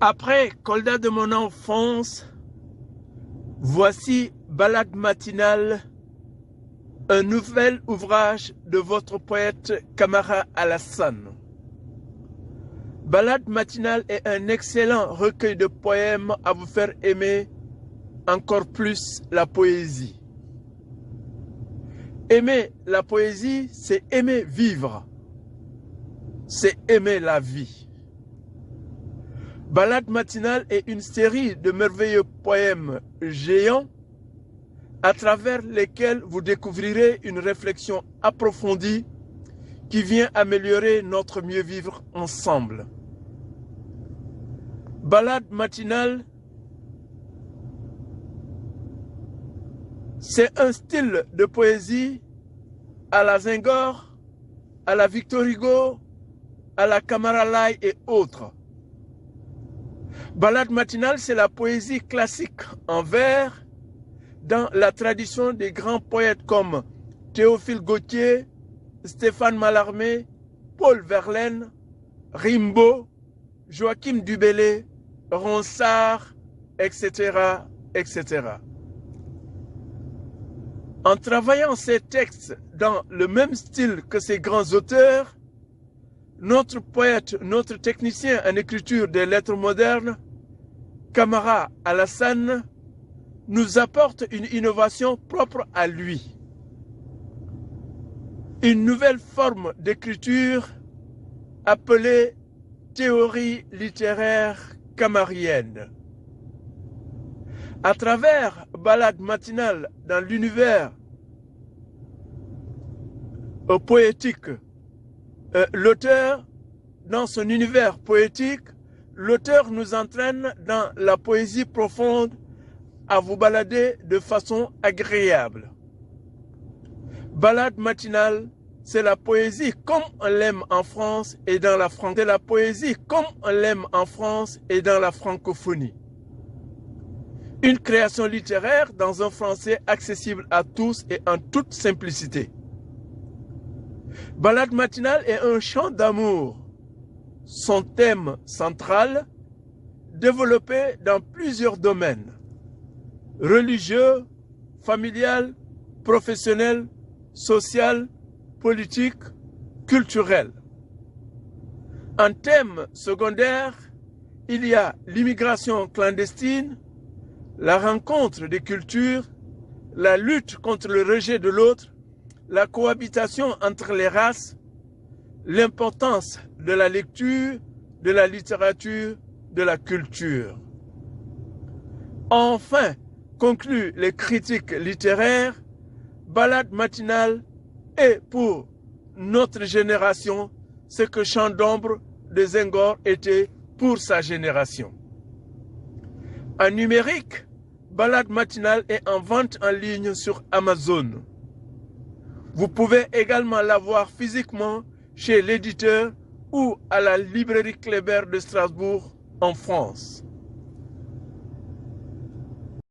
Après Colda de mon enfance, voici Balade matinale, un nouvel ouvrage de votre poète Kamara Alassane. Balade matinale est un excellent recueil de poèmes à vous faire aimer encore plus la poésie. Aimer la poésie, c'est aimer vivre, c'est aimer la vie. Balade matinale est une série de merveilleux poèmes géants à travers lesquels vous découvrirez une réflexion approfondie qui vient améliorer notre mieux vivre ensemble. Balade matinale, c'est un style de poésie à la Senghor, à la Victor Hugo, à la Kamara Lai et autres. Balade matinale, c'est la poésie classique en vers dans la tradition des grands poètes comme Théophile Gautier, Stéphane Mallarmé, Paul Verlaine, Rimbaud, Joachim du Bellay, Ronsard, etc., etc. En travaillant ces textes dans le même style que ces grands auteurs, notre poète, notre technicien en écriture des lettres modernes, Kamara Alassane, nous apporte une innovation propre à lui. Une nouvelle forme d'écriture appelée théorie littéraire kamarienne. À travers Balade matinale dans l'univers poétique, l'auteur, dans son univers poétique, l'auteur nous entraîne dans la poésie profonde à vous balader de façon agréable. Balade matinale, c'est la poésie comme on l'aime en France et dans la francophonie. C'est la poésie comme on l'aime en France et dans la francophonie. Une création littéraire dans un français accessible à tous et en toute simplicité. Balade matinale est un chant d'amour. Son thème central, développé dans plusieurs domaines. Religieux, familial, professionnel, social, politique, culturel. En thème secondaire, il y a l'immigration clandestine, la rencontre des cultures, la lutte contre le rejet de l'autre, la cohabitation entre les races, l'importance de la lecture, de la littérature, de la culture. Enfin, concluent les critiques littéraires, Balade matinale est pour notre génération ce que Chant d'ombre de Senghor était pour sa génération. En numérique, Balade matinale est en vente en ligne sur Amazon. Vous pouvez également l'avoir physiquement chez l'éditeur ou à la librairie Kléber de Strasbourg en France.